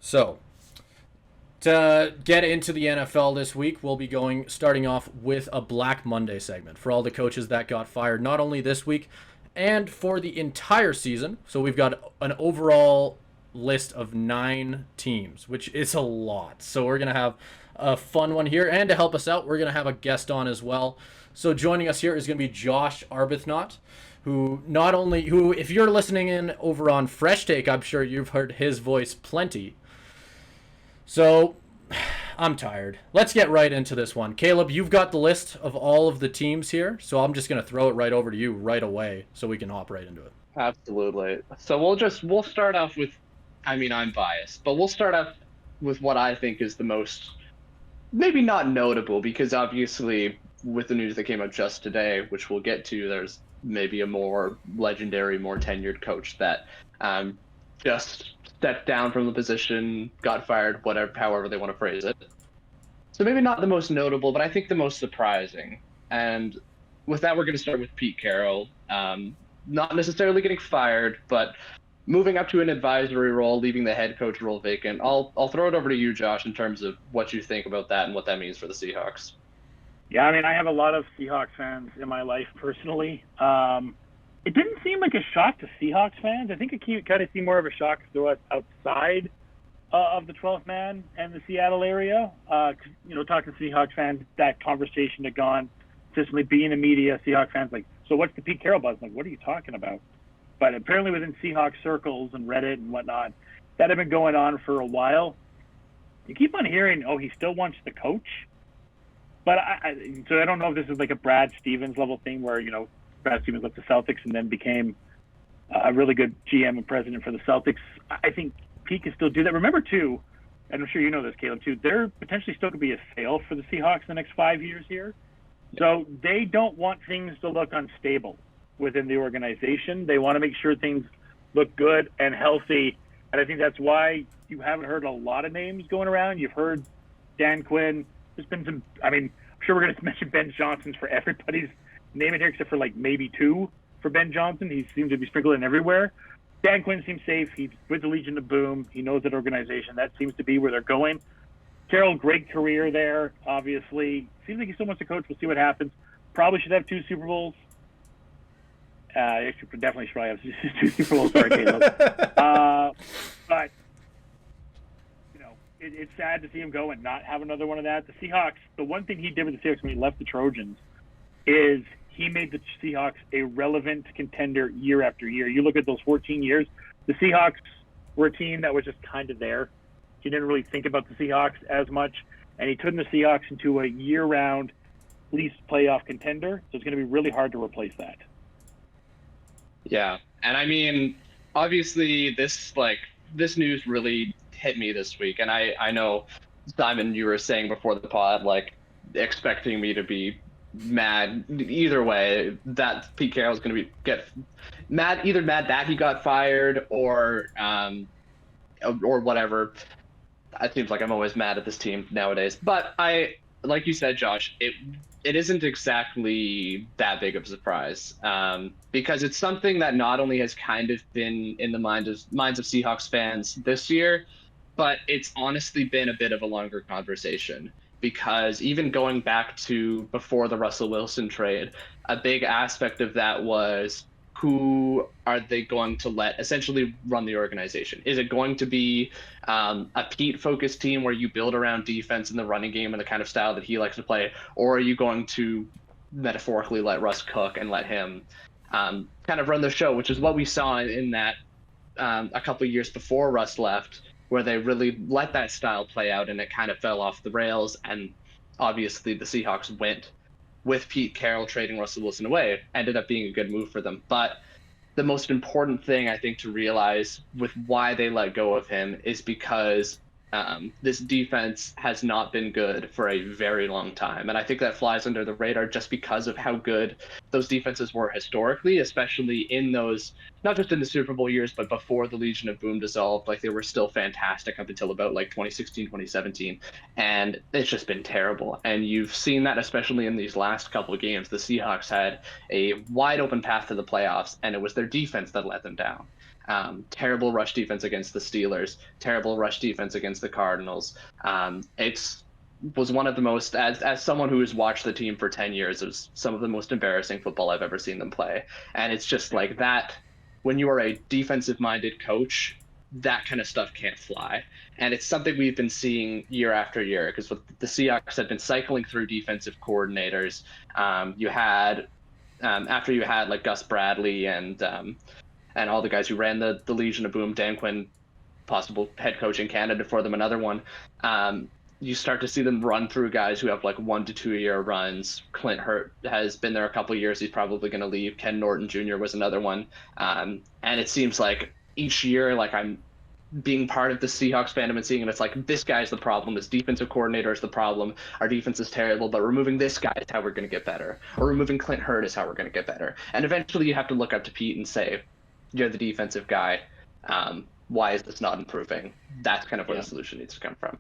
So, to get into the NFL this week, we'll be starting off with a Black Monday segment for all the coaches that got fired, not only this week, and for the entire season. So we've got an overall list of 9 teams, which is a lot. So we're going to have a fun one here. And to help us out, we're going to have a guest on as well. So joining us here is going to be Josh Arbuthnot, who if you're listening in over on Fresh Take, I'm sure you've heard his voice plenty. So, I'm tired. Let's get right into this one. Caleb, you've got the list of all of the teams here, so I'm just going to throw it right over to you right away so we can hop right into it. Absolutely. So we'll start off with, I mean, I'm biased, but we'll start off with what I think is the most, maybe not notable, because obviously with the news that came out just today, which we'll get to, there's maybe a more legendary, more tenured coach that just stepped down from the position, got fired, whatever, however they want to phrase it. So maybe not the most notable, but I think the most surprising. And with that, we're going to start with Pete Carroll. Not necessarily getting fired, but moving up to an advisory role, leaving the head coach role vacant. I'll throw it over to you, Josh, in terms of what you think about that and what that means for the Seahawks. Yeah, I mean, I have a lot of Seahawks fans in my life personally. It didn't seem like a shock to Seahawks fans. I think it kind of seemed more of a shock to us outside of the 12th man and the Seattle area. Talking to Seahawks fans, that conversation had gone consistently being in the media. Seahawks fans like, so what's the Pete Carroll buzz? I'm like, what are you talking about? But apparently within Seahawks circles and Reddit and whatnot, that had been going on for a while. You keep on hearing, oh, he still wants the coach. But I don't know if this is like a Brad Stevens level thing where, Brad Stevens left the Celtics and then became a really good GM and president for the Celtics. I think Pete can still do that. Remember, too, and I'm sure you know this, Caleb, too, there potentially still could be a sale for the Seahawks in the next 5 years here. So they don't want things to look unstable within the organization. They want to make sure things look good and healthy. And I think that's why you haven't heard a lot of names going around. You've heard Dan Quinn. There's been some, I'm sure we're going to mention Ben Johnson's for everybody's name it here, except for like maybe 2 for Ben Johnson. He seems to be sprinkling everywhere. Dan Quinn seems safe. He's with the Legion of Boom. He knows that organization. That seems to be where they're going. Carroll, great career there, obviously. Seems like he still wants to coach. We'll see what happens. Probably should have 2 Super Bowls. Definitely should probably have 2 Super Bowls. Sorry, Caleb. But, it's sad to see him go and not have another one of that. The Seahawks, the one thing he did with the Seahawks when he left the Trojans is he made the Seahawks a relevant contender year after year. You look at those 14 years, the Seahawks were a team that was just kind of there. He didn't really think about the Seahawks as much, and he turned the Seahawks into a year-round, at least playoff contender. So it's going to be really hard to replace that. Yeah, and I mean, obviously this news really hit me this week, and I know, Simon, you were saying before the pod, expecting me to be mad either way that Pete Carroll's going to get mad that he got fired or whatever. It seems like I'm always mad at this team nowadays, but like you said, Josh, it isn't exactly that big of a surprise, because it's something that not only has kind of been in the minds of Seahawks fans this year, but it's honestly been a bit of a longer conversation. Because even going back to before the Russell Wilson trade, a big aspect of that was, who are they going to let essentially run the organization? Is it going to be a Pete-focused team where you build around defense and the running game and the kind of style that he likes to play? Or are you going to metaphorically let Russ cook and let him kind of run the show, which is what we saw in that a couple of years before Russ left, where they really let that style play out and it kind of fell off the rails. And obviously the Seahawks went with Pete Carroll trading Russell Wilson away, ended up being a good move for them. But the most important thing, I think, to realize with why they let go of him is because this defense has not been good for a very long time. And I think that flies under the radar just because of how good those defenses were historically, especially in those, not just in the Super Bowl years, but before the Legion of Boom dissolved. They were still fantastic up until about 2016, 2017. And it's just been terrible. And you've seen that especially in these last couple of games. The Seahawks had a wide open path to the playoffs, and it was their defense that let them down. Terrible rush defense against the Steelers, terrible rush defense against the Cardinals. It's was one of the most, as someone who has watched the team for 10 years, it was some of the most embarrassing football I've ever seen them play. And it's just like that, when you are a defensive minded coach, that kind of stuff can't fly. And it's something we've been seeing year after year, because the Seahawks have been cycling through defensive coordinators. You had, after you had like Gus Bradley and all the guys who ran the Legion of Boom, Dan Quinn, possible head coaching candidate for them, another one. You start to see them run through guys who have like 1 to 2 year runs. Clint Hurt has been there a couple of years. He's probably going to leave. Ken Norton Jr. was another one. And it seems like each year, like I'm being part of the Seahawks fandom and seeing it, it's like, this guy's the problem. This defensive coordinator is the problem. Our defense is terrible, but removing this guy is how we're going to get better. Or removing Clint Hurt is how we're going to get better. And eventually you have to look up to Pete and say, you're the defensive guy. Why is this not improving? That's kind of where the solution needs to come from.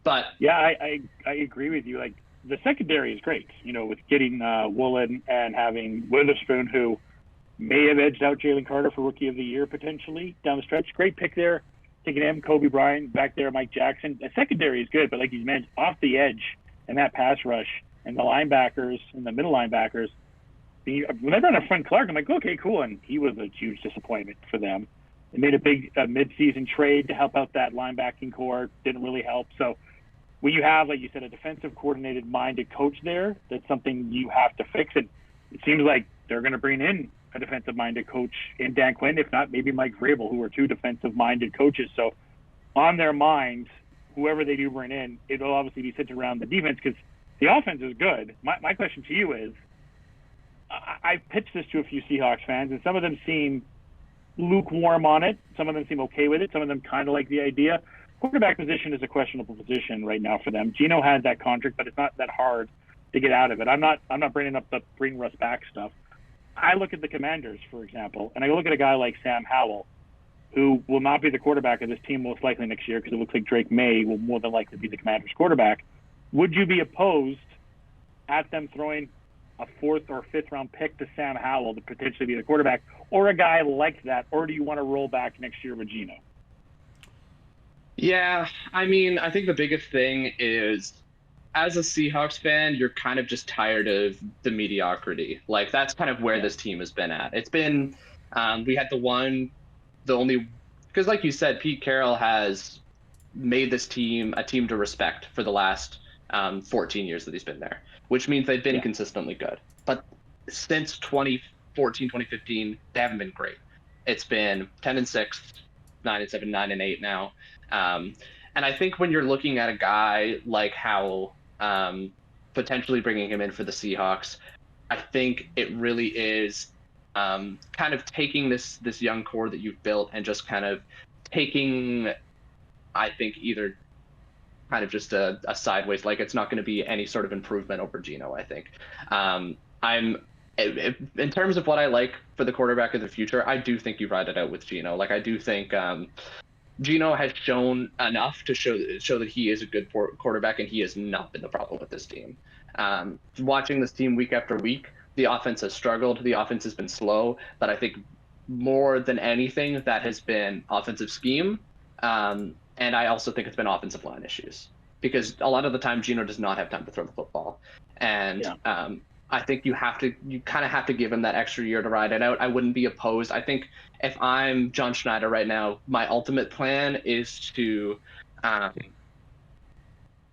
But yeah, I agree with you. Like, the secondary is great, you know, with getting Woolen and having Witherspoon, who may have edged out Jalen Carter for Rookie of the Year potentially down the stretch. Great pick there. Taking him, Kobe Bryant back there, Mike Jackson. The secondary is good, but like you mentioned, off the edge and that pass rush and the linebackers and the middle linebackers. When they run a Frank Clark, I'm like, okay, cool. And he was a huge disappointment for them. They made a big mid-season trade to help out that linebacking core. Didn't really help. So when you have, like you said, a defensive coordinated-minded coach there, that's something you have to fix. And it seems like they're going to bring in a defensive-minded coach in Dan Quinn, if not maybe Mike Vrabel, who are two defensive-minded coaches. So on their minds, whoever they do bring in, it'll obviously be centered around the defense, because the offense is good. My question to you is, I pitched this to a few Seahawks fans, and some of them seem lukewarm on it. Some of them seem okay with it. Some of them kind of like the idea. Quarterback position is a questionable position right now for them. Geno has that contract, but it's not that hard to get out of it. I'm not bringing up the bring Russ back stuff. I look at the Commanders, for example, and I look at a guy like Sam Howell, who will not be the quarterback of this team most likely next year, because it looks like Drake May will more than likely be the Commanders' quarterback. Would you be opposed at them throwing a 4th or 5th round pick to Sam Howell to potentially be the quarterback, or a guy like that, or do you want to roll back next year with Geno? Yeah, I mean, I think the biggest thing is, as a Seahawks fan, you're kind of just tired of the mediocrity. Like, that's kind of where this team has been at. It's been, we had because like you said, Pete Carroll has made this team a team to respect for the last 14 years that he's been there, which means they've been consistently good. But since 2014, 2015, they haven't been great. It's been 10-6, 9-7, 9-8 now. And I think when you're looking at a guy like Howell, potentially bringing him in for the Seahawks, I think it really is kind of taking this young core that you've built and just kind of taking, I think, either kind of just a sideways, like it's not going to be any sort of improvement over Geno, I think. In terms of what I like for the quarterback of the future, I do think you ride it out with Geno. Like, I do think Geno has shown enough to show that he is a good quarterback, and he has not been the problem with this team. Watching this team week after week, the offense has struggled. The offense has been slow, but I think more than anything, that has been offensive scheme. And I also think it's been offensive line issues, because a lot of the time Geno does not have time to throw the football. And I think you kind of have to give him that extra year to ride it out. I wouldn't be opposed. I think if I'm John Schneider right now, my ultimate plan is to,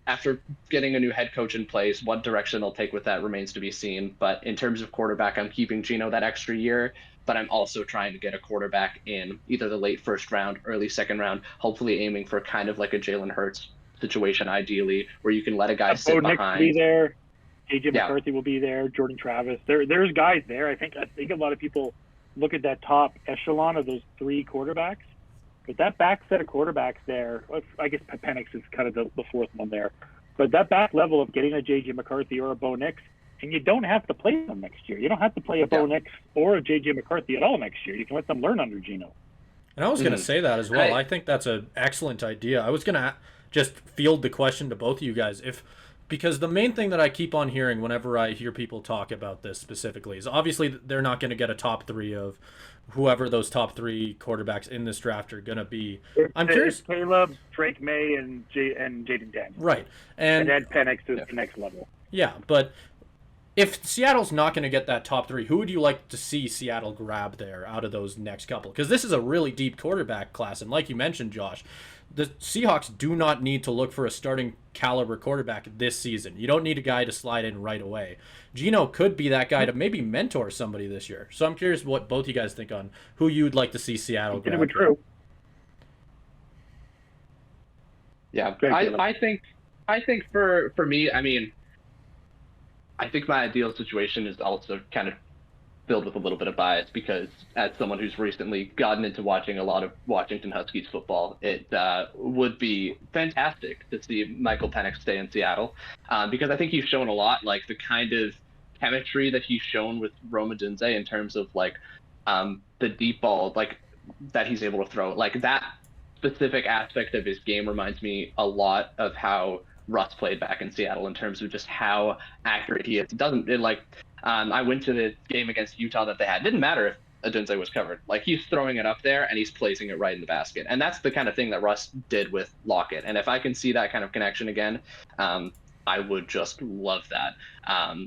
after getting a new head coach in place, what direction they'll take with that remains to be seen. But in terms of quarterback, I'm keeping Geno that extra year, but I'm also trying to get a quarterback in either the late first round, early second round, hopefully aiming for kind of like a Jalen Hurts situation, ideally, where you can let a guy sit behind. Be there. JJ McCarthy will be there. Jordan Travis. There's guys there. I think a lot of people look at that top echelon of those 3 quarterbacks, but that back set of quarterbacks there, I guess Penix is kind of the 4th one there, but that back level of getting a JJ McCarthy or a Bo Nix, and you don't have to play them next year. You don't have to play a Bo Nix or a JJ McCarthy at all next year. You can let them learn under Geno. And I was going to say that as well. I think that's an excellent idea. I was going to just field the question to both of you guys. because the main thing that I keep on hearing whenever I hear people talk about this specifically is obviously they're not going to get a top three of whoever those top three quarterbacks in this draft are going to be. I'm curious. It's Caleb, Drake May, and Jaden Daniels. Right. And then Penix is the next level. Yeah, but if Seattle's not going to get that top three, who would you like to see Seattle grab there out of those next couple? Because this is a really deep quarterback class, and like you mentioned, Josh, the Seahawks do not need to look for a starting caliber quarterback this season. You don't need a guy to slide in right away. Geno could be that guy to maybe mentor somebody this year. So I'm curious what both you guys think on who you'd like to see Seattle grab. It true. Yeah, I think for me, I mean, I think my ideal situation is also kind of filled with a little bit of bias because as someone who's recently gotten into watching a lot of Washington Huskies football, it would be fantastic to see Michael Penix stay in Seattle because I think he's shown a lot, like the kind of chemistry that he's shown with Roma Dunze in terms of like the deep ball, like that he's able to throw. Like that specific aspect of his game reminds me a lot of how Russ played back in Seattle in terms of just how accurate he is. I went to the game against Utah that they had. It didn't matter if Adunze was covered. Like he's throwing it up there and he's placing it right in the basket. And that's the kind of thing that Russ did with Lockett. And if I can see that kind of connection again, I would just love that.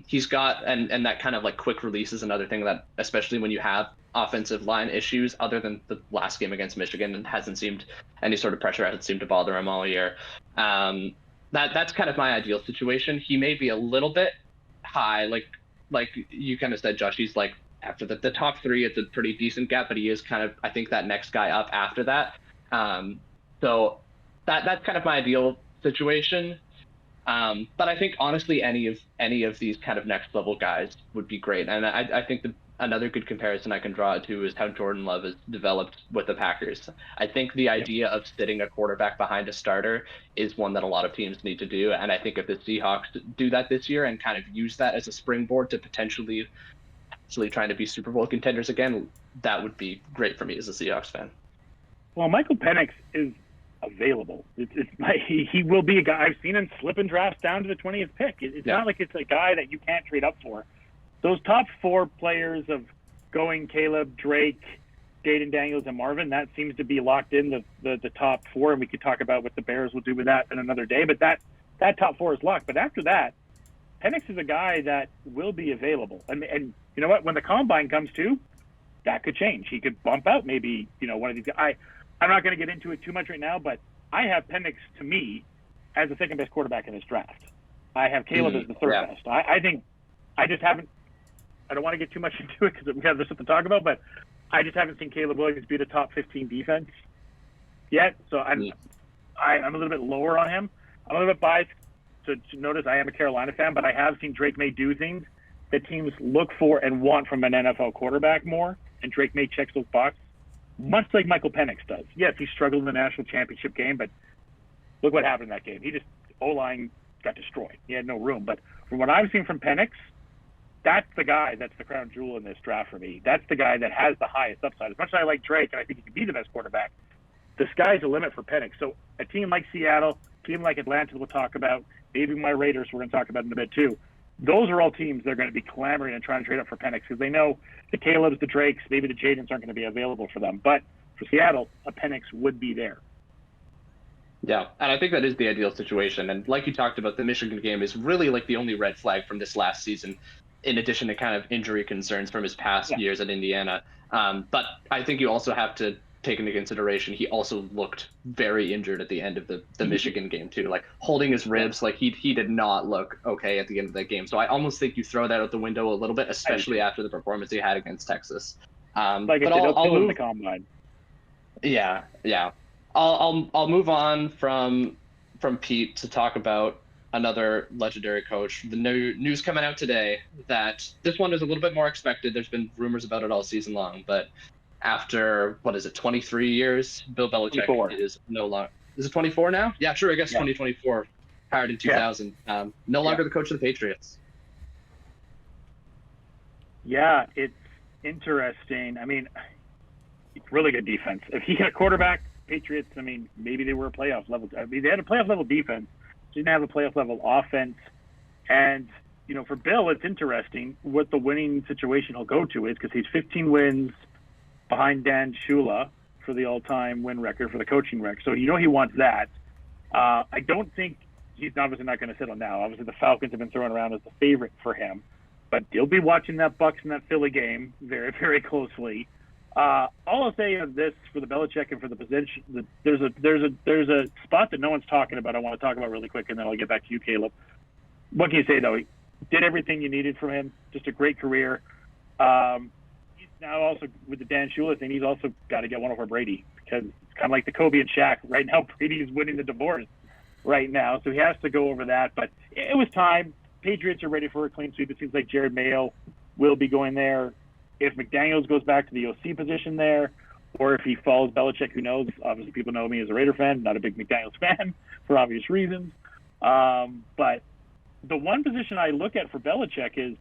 He's got, and that kind of like quick release is another thing that, especially when you have offensive line issues, other than the last game against Michigan, and hasn't seemed, any sort of pressure hasn't seemed to bother him all year. That's kind of my ideal situation. He may be a little bit high, like you kind of said, Josh. He's like after the top three, it's a pretty decent gap, but he is kind of, I think, that next guy up after that. So that's kind of my ideal situation. But I think honestly, any of these kind of next level guys would be great. And I think another good comparison I can draw to is how Jordan Love has developed with the Packers. I think the idea of sitting a quarterback behind a starter is one that a lot of teams need to do. And I think if the Seahawks do that this year and kind of use that as a springboard to potentially trying to be Super Bowl contenders again, that would be great for me as a Seahawks fan. Well, Michael Penix is available. He will be a guy. I've seen him slip in drafts down to the 20th pick. It's not like it's a guy that you can't trade up for. Those top four players of going Caleb, Drake, Jaden Daniels, and Marvin, that seems to be locked in the top four, and we could talk about what the Bears will do with that in another day, but that top four is locked. But after that, Penix is a guy that will be available. And you know what? When the combine comes too, that could change. He could bump out maybe, one of these guys. I'm not going to get into it too much right now, but I have Penix, to me, as the second best quarterback in this draft. I have Caleb as the third best. I think I just haven't. I don't want to get too much into it because we have this stuff to talk about, but I just haven't seen Caleb Williams beat a top 15 defense yet. So I'm a little bit lower on him. I'm a little bit biased to notice I am a Carolina fan, but I have seen Drake May do things that teams look for and want from an NFL quarterback more, and Drake May checks those boxes, much like Michael Penix does. Yes, he struggled in the national championship game, but look what happened in that game. He just, O-line got destroyed. He had no room. But from what I've seen from Penix, that's the guy that's the crown jewel in this draft for me. That's the guy that has the highest upside. As much as I like Drake, and I think he can be the best quarterback, the sky's the limit for Penix. So a team like Seattle, a team like Atlanta we'll talk about, maybe my Raiders we're going to talk about in a bit too. Those are all teams that are going to be clamoring and trying to trade up for Penix because they know the Calebs, the Drakes, maybe the Jadens aren't going to be available for them. But for Seattle, a Penix would be there. Yeah, and I think that is the ideal situation. And like you talked about, the Michigan game is really like the only red flag from this last season, in addition to kind of injury concerns from his past years at Indiana. But I think you also have to take into consideration he also looked very injured at the end of the Michigan game too, like holding his ribs. Like he did not look okay at the end of that game. So I almost think you throw that out the window a little bit, especially after the performance he had against Texas. Like but I'll move the combine. Yeah. I'll move on from Pete to talk about another legendary coach. The news coming out today that this one is a little bit more expected. There's been rumors about it all season long, but after 23 years, Bill Belichick 24. Is no longer. Is it 24 now? Yeah, sure. I guess 2024. Hired in 2000. No longer the coach of the Patriots. Yeah, it's interesting. I mean, it's really good defense. If he had a quarterback, Patriots, I mean, maybe they were a playoff level. I mean, they had a playoff level defense. Didn't have a playoff level offense. And, for Bill, it's interesting what the winning situation he'll go to is, because he's 15 wins behind Dan Shula for the all-time win record for the coaching record. So he wants that. I don't think he's obviously not going to settle now. Obviously, the Falcons have been thrown around as the favorite for him, but he'll be watching that Bucs and that Philly game very, very closely. All I'll say is this for the Belichick and for the position: there's a spot that no one's talking about. I want to talk about really quick, and then I'll get back to you, Caleb. What can you say though? He did everything you needed from him. Just a great career. He's now also with the Dan Shula thing. He's also got to get one over Brady, because it's kind of like the Kobe and Shaq. Right now, Brady's winning the divorce right now, so he has to go over that. But it was time. Patriots are ready for a clean sweep. It seems like Jared Mayo will be going there. If McDaniels goes back to the OC position there, or if he follows Belichick, who knows? Obviously, people know me as a Raider fan, not a big McDaniels fan for obvious reasons. But the one position I look at for Belichick is,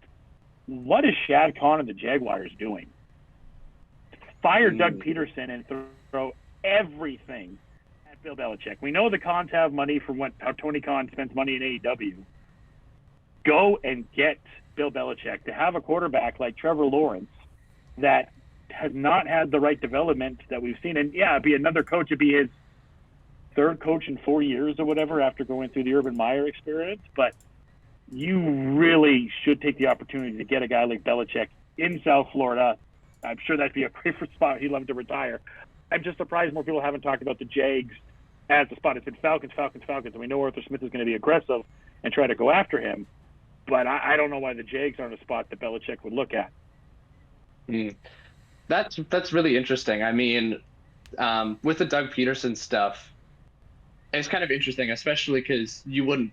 what is Shad Khan and the Jaguars doing? Fire Doug Peterson and throw everything at Bill Belichick. We know the Khans have money from how Tony Khan spends money in AEW. Go and get Bill Belichick to have a quarterback like Trevor Lawrence that has not had the right development that we've seen. And yeah, it'd be another coach. It'd be his third coach in 4 years or whatever after going through the Urban Meyer experience. But you really should take the opportunity to get a guy like Belichick in South Florida. I'm sure that'd be a great spot. He'd love to retire. I'm just surprised more people haven't talked about the Jags as the spot. It's been Falcons. And we know Arthur Smith is going to be aggressive and try to go after him. But I don't know why the Jags aren't a spot that Belichick would look at. That's really interesting. I mean, with the Doug Peterson stuff, it's kind of interesting, especially because you wouldn't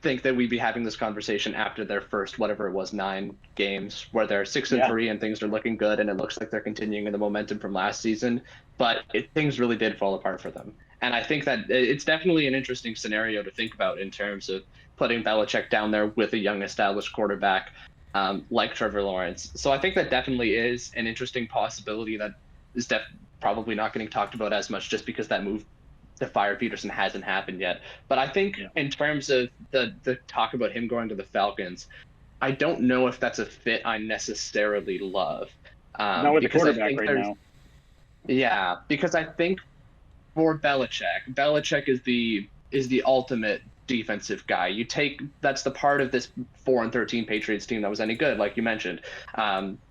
think that we'd be having this conversation after their first, whatever it was, 9 games, where they're 6-3 and things are looking good, and it looks like they're continuing in the momentum from last season. But things really did fall apart for them. And I think that it's definitely an interesting scenario to think about in terms of putting Belichick down there with a young established quarterback like Trevor Lawrence. So I think that definitely is an interesting possibility that is probably not getting talked about as much, just because that move to fire Peterson hasn't happened yet. But I think in terms of the talk about him going to the Falcons, I don't know if that's a fit I necessarily love. Not with the quarterback right now. Yeah, because I think for Belichick is the ultimate defensive guy. That's the part of this 4-13 Patriots team that was any good, like you mentioned.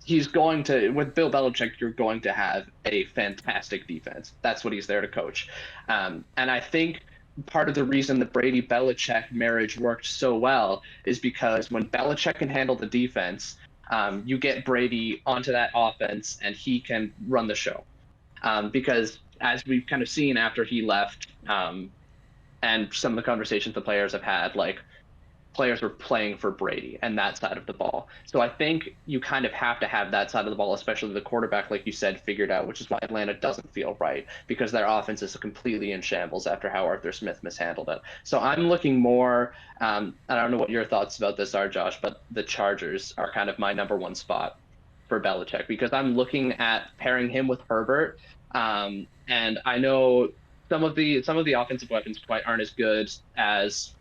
He's going to, with Bill Belichick, you're going to have a fantastic defense. That's what he's there to coach. And I think part of the reason the Brady-Belichick marriage worked so well is because when Belichick can handle the defense, you get Brady onto that offense and he can run the show. Because as we've kind of seen after he left, and some of the conversations the players have had, like, players were playing for Brady and that side of the ball. So I think you kind of have to have that side of the ball, especially the quarterback, like you said, figured out, which is why Atlanta doesn't feel right, because their offense is completely in shambles after how Arthur Smith mishandled it. So I'm looking more, I don't know what your thoughts about this are, Josh, but the Chargers are kind of my number one spot for Belichick, because I'm looking at pairing him with Herbert. And I know some of the offensive weapons quite aren't as good as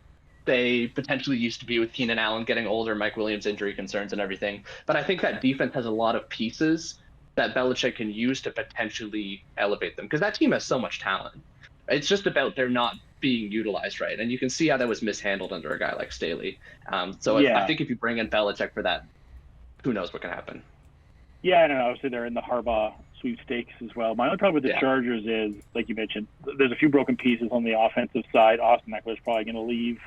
they potentially used to be with Keenan Allen getting older, Mike Williams injury concerns and everything. But I think that defense has a lot of pieces that Belichick can use to potentially elevate them, because that team has so much talent. It's just about they're not being utilized right. And you can see how that was mishandled under a guy like Staley. I think if you bring in Belichick for that, who knows what can happen. Yeah, I don't know. Obviously, they're in the Harbaugh sweepstakes as well. My only problem with the Chargers is, like you mentioned, there's a few broken pieces on the offensive side. Austin Eckler's probably going to leave.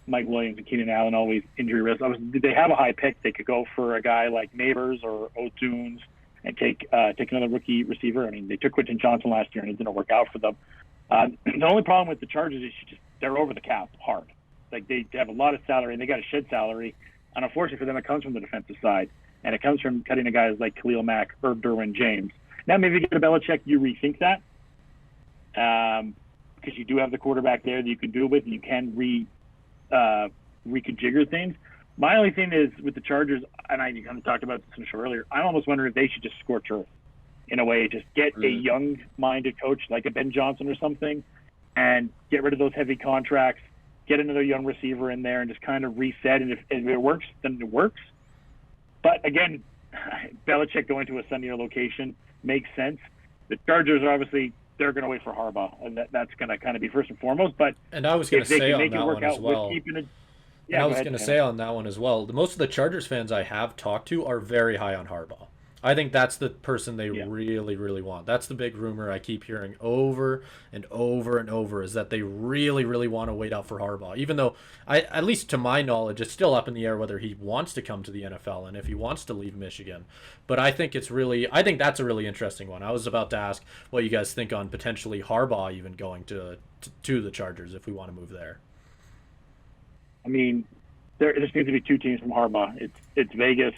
Mike Williams and Keenan Allen always injury risk. They have a high pick. They could go for a guy like Neighbors or O'Tunes and take another rookie receiver. I mean, they took Quentin Johnson last year and it didn't work out for them. The only problem with the Chargers is they're over the cap hard. Like, they have a lot of salary and they got to shed salary. And unfortunately for them, it comes from the defensive side. And it comes from cutting the guys like Khalil Mack, Herb Derwin, James. Now, maybe if you get a Belichick, you rethink that. Because you do have the quarterback there that you can do it with, and you can reconfigure things. My only thing is with the Chargers, and I kind of talked about this in the show earlier, I'm almost wondering if they should just scorch earth in a way, just get a young-minded coach like a Ben Johnson or something, and get rid of those heavy contracts, get another young receiver in there and just kind of reset. And if it works, then it works. But again, Belichick going to a sunnier location makes sense. The Chargers are obviously, they're going to wait for Harbaugh, and that's going to kind of be first and foremost. But And I was going to say on that one as well. Yeah, and I was going to say on that one as well, most of the Chargers fans I have talked to are very high on Harbaugh. I think that's the person they really, really want. That's the big rumor I keep hearing over and over and over, is that they really, really want to wait out for Harbaugh. Even though, at least to my knowledge, it's still up in the air whether he wants to come to the NFL and if he wants to leave Michigan. But I think that's a really interesting one. I was about to ask what you guys think on potentially Harbaugh even going to the Chargers if we want to move there. I mean, there just needs to be two teams from Harbaugh. It's Vegas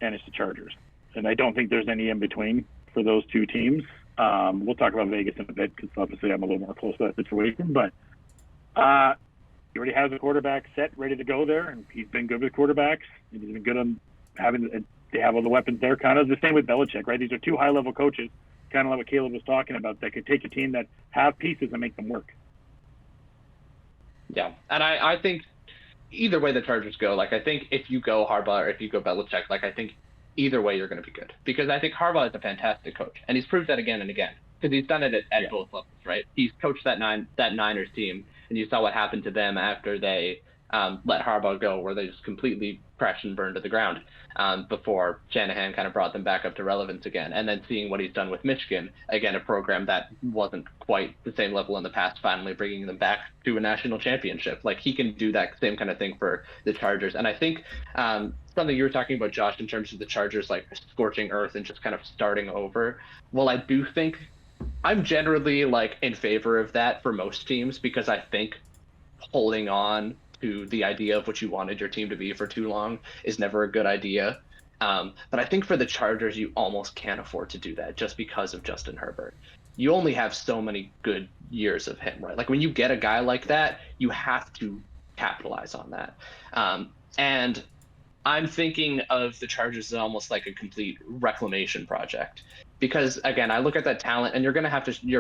and it's the Chargers. And I don't think there's any in between for those two teams. We'll talk about Vegas in a bit because obviously I'm a little more close to that situation. But he already has a quarterback set, ready to go there, and he's been good with quarterbacks. And he's been good on they have all the weapons there. Kind of the same with Belichick, right? These are two high-level coaches, kind of like what Caleb was talking about, that could take a team that have pieces and make them work. Yeah, and I think either way the Chargers go, like I think if you go Harbaugh or if you go Belichick, like I think either way you're going to be good, because I think Harbaugh is a fantastic coach, and he's proved that again and again because he's done it at both levels, right? He's coached that Niners team, and you saw what happened to them after they let Harbaugh go, where they just completely crashed and burned to the ground before Shanahan kind of brought them back up to relevance again. And then seeing what he's done with Michigan, again, a program that wasn't quite the same level in the past, finally bringing them back to a national championship. Like, he can do that same kind of thing for the Chargers. And I think something you were talking about, Josh, in terms of the Chargers, like scorching earth and just kind of starting over. Well, I do think I'm generally like in favor of that for most teams, because I think holding on to the idea of what you wanted your team to be for too long is never a good idea. But I think for the Chargers, you almost can't afford to do that just because of Justin Herbert. You only have so many good years of him, right? Like, when you get a guy like that, you have to capitalize on that. And I'm thinking of the Chargers as almost like a complete reclamation project, because again, I look at that talent, and you're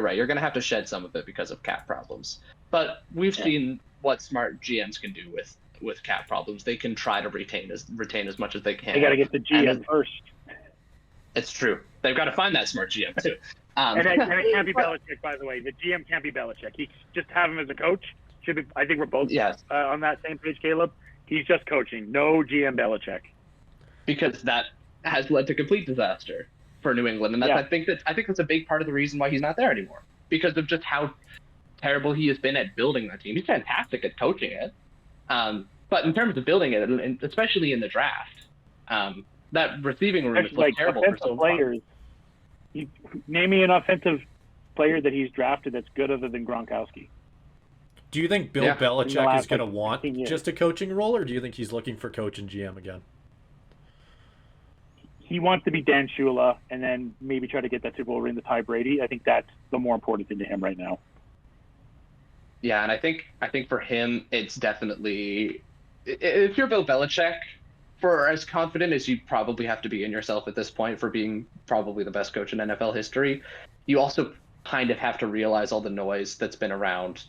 right, you're going to have to shed some of it because of cap problems. But we've seen what smart GMs can do with cap problems. They can try to retain as much as they can. They got to get the GM first. It's true. They've got to find that smart GM too. And it can't be Belichick, by the way. The GM can't be Belichick. He just have him as a coach. Should be. I think we're both on that same page, Caleb. He's just coaching. No GM Belichick. Because that has led to complete disaster for New England, and I think that's a big part of the reason why he's not there anymore, because of just how terrible he has been at building that team. He's fantastic at coaching it, but in terms of building it, and especially in the draft, that receiving room is like terrible for so players. Name me an offensive player that he's drafted that's good other than Gronkowski. Do you think Bill Belichick is going to want just a coaching role, or do you think he's looking for coach and GM again? He wants to be Dan Shula and then maybe try to get that Super Bowl ring to Ty Brady. I think that's the more important thing to him right now. Yeah, and I think for him, it's definitely, if you're Bill Belichick, for as confident as you probably have to be in yourself at this point for being probably the best coach in NFL history, you also kind of have to realize all the noise that's been around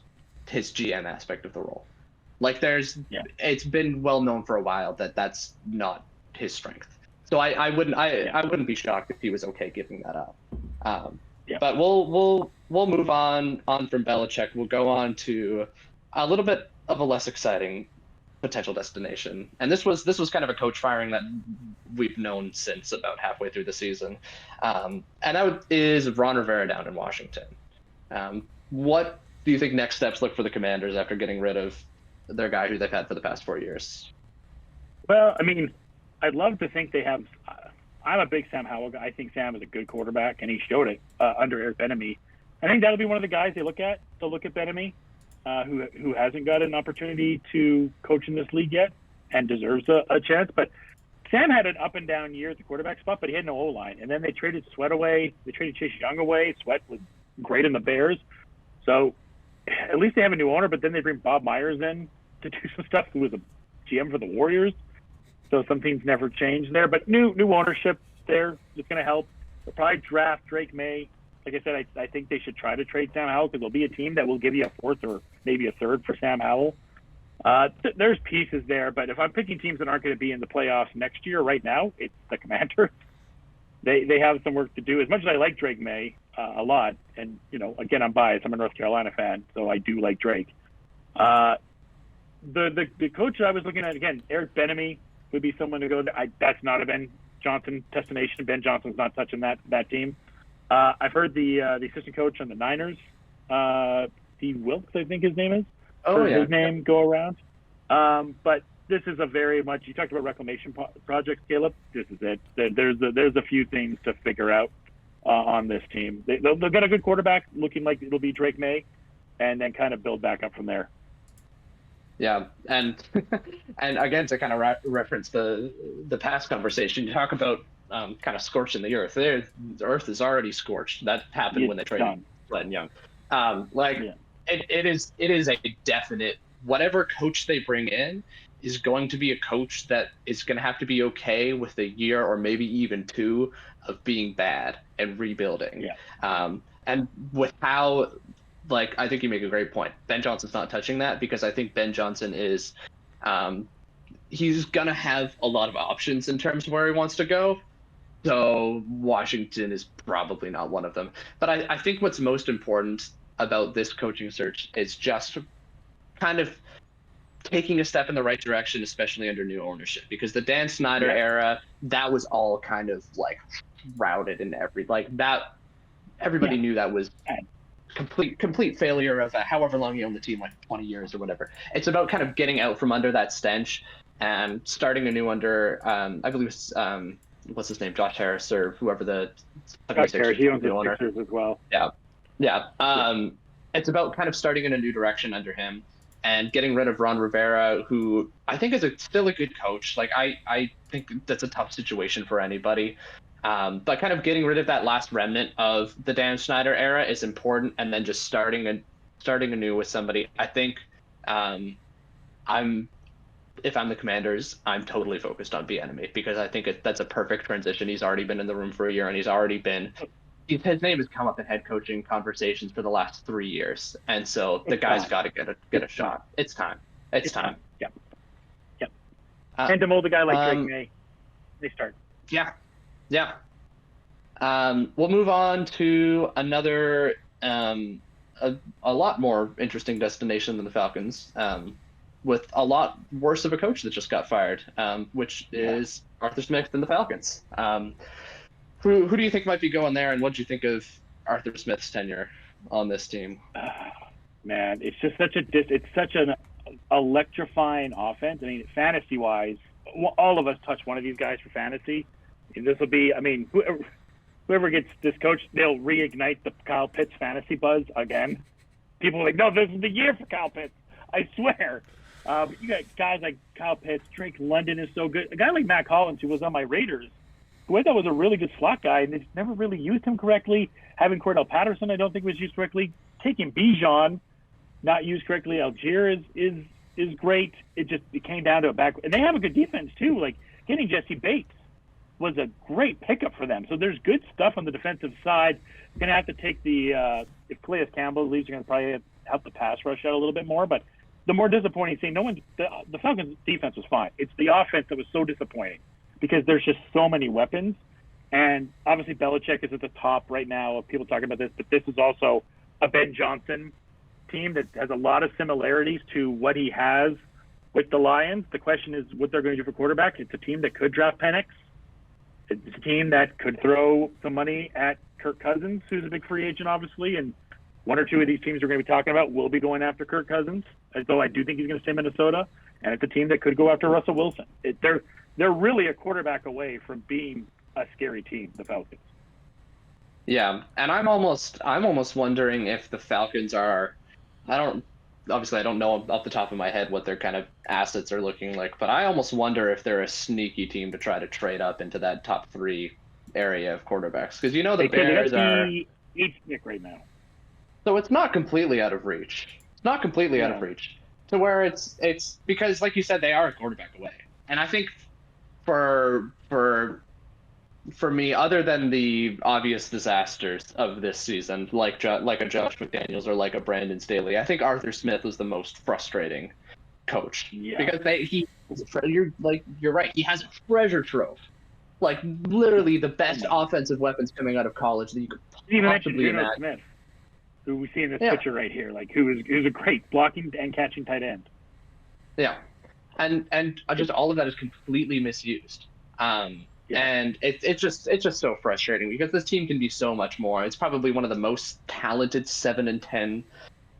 his GM aspect of the role. Like, it's been well known for a while that that's not his strength. So I wouldn't be shocked if he was okay giving that up. But we'll move on from Belichick. We'll go on to a little bit of a less exciting potential destination. And this was kind of a coach firing that we've known since about halfway through the season. And that is Ron Rivera down in Washington. What do you think next steps look for the Commanders after getting rid of their guy who they've had for the past 4 years? Well, I mean, I'd love to think they have. I'm a big Sam Howell guy. I think Sam is a good quarterback, and he showed it under Eric Bieniemy. I think that'll be one of the guys they look at. They'll look at Bieniemy, who hasn't got an opportunity to coach in this league yet and deserves a chance. But Sam had an up and down year at the quarterback spot, but he had no O-line. And then they traded Sweat away. They traded Chase Young away. Sweat was great in the Bears. So at least they have a new owner, but then they bring Bob Myers in to do some stuff, who was a GM for the Warriors. So some teams never change there, but new ownership there is going to help. They'll probably draft Drake May. Like I said, I think they should try to trade Sam Howell, because there'll be a team that will give you a fourth or maybe a third for Sam Howell. There's pieces there, but if I'm picking teams that aren't going to be in the playoffs next year, right now, it's the Commanders. They have some work to do. As much as I like Drake May a lot, and again, I'm biased. I'm a North Carolina fan, so I do like Drake. The coach I was looking at, again, Eric Bieniemy would be someone to go. That's not a Ben Johnson destination. Ben Johnson's not touching that team. I've heard the assistant coach on the Niners, Steve Wilkes, I think his name is. His name go around. But this is a very much, you talked about reclamation projects, Caleb. This is it. There's a few things to figure out on this team. They'll get a good quarterback, looking like it'll be Drake May, and then kind of build back up from there. Yeah, and again, to kind of reference the past conversation, you talk about kind of scorching the earth. The earth is already scorched. That happened when they traded Glenn Young. It is a definite, whatever coach they bring in is going to be a coach that is going to have to be okay with a year or maybe even two of being bad and rebuilding. Yeah. And with how, I think you make a great point. Ben Johnson's not touching that, because I think Ben Johnson is, he's going to have a lot of options in terms of where he wants to go. So Washington is probably not one of them. But I think what's most important about this coaching search is just kind of taking a step in the right direction, especially under new ownership, because the Dan Snyder era, that was all kind of routed in everybody knew that was complete failure of however long you own the team, 20 years or whatever. It's about kind of getting out from under that stench and starting anew under, I believe it's, what's his name, Josh Harris, or whoever the Josh Harris, he owns the Sixers as well. Yeah. It's about kind of starting in a new direction under him and getting rid of Ron Rivera, who I think is still a good coach. I think that's a tough situation for anybody. But kind of getting rid of that last remnant of the Dan Snyder era is important, and then just starting anew with somebody. I think if I'm the Commanders, I'm totally focused on Bieniemy, because I think that's a perfect transition. He's already been in the room for a year, and his name has come up in head coaching conversations for the last 3 years, and so the guy's got to get a shot. It's time. It's time. Yep. And to mold a guy like Drake May, they start. Yeah. We'll move on to another a lot more interesting destination than the Falcons, with a lot worse of a coach that just got fired, which is Arthur Smith and the Falcons. Who do you think might be going there, and what do you think of Arthur Smith's tenure on this team? Man, it's just it's such an electrifying offense. I mean, fantasy-wise, all of us touch one of these guys for fantasy. And this will be, whoever gets this coach, they'll reignite the Kyle Pitts fantasy buzz again. People are like, no, this is the year for Kyle Pitts. I swear. But you got guys like Kyle Pitts, Drake London is so good. A guy like Matt Collins, who was on my Raiders, who I thought was a really good slot guy, and they never really used him correctly. Having Cordell Patterson, I don't think was used correctly. Taking Bijan, not used correctly. Algier is great. It came down to a back, and they have a good defense too. Getting Jesse Bates was a great pickup for them. So there's good stuff on the defensive side. Going to have to take if Calais Campbell leaves, you're going to probably help the pass rush out a little bit more. But the more disappointing thing, the Falcons' defense was fine. It's the offense that was so disappointing, because there's just so many weapons. And obviously Belichick is at the top right now of people talking about this, but this is also a Ben Johnson team that has a lot of similarities to what he has with the Lions. The question is what they're going to do for quarterback. It's a team that could draft Penix. It's a team that could throw some money at Kirk Cousins, who's a big free agent, obviously, and one or two of these teams we're going to be talking about will be going after Kirk Cousins, though I do think he's going to stay in Minnesota. And it's a team that could go after Russell Wilson. They're really a quarterback away from being a scary team, the Falcons. Yeah, and I'm almost wondering if the Falcons are. I don't know off the top of my head what their kind of assets are looking like, but I almost wonder if they're a sneaky team to try to trade up into that top 3 area of quarterbacks, because the Bears are 8th pick right now. So it's not completely out of reach. It's not completely out of reach to where it's because, like you said, they are a quarterback away. And I think for me, other than the obvious disasters of this season, like a Josh McDaniels or like a Brandon Staley, I think Arthur Smith was the most frustrating coach. Yeah. Because you're right. He has a treasure trove. Like literally the best offensive weapons coming out of college that you could Even mentioned possibly Juno imagine. Smith, who we see in this Yeah. picture right here, like who's a great blocking and catching tight end. Yeah, and just all of that is completely misused. And it's just so frustrating because this team can be so much more. It's probably one of the most talented 7-10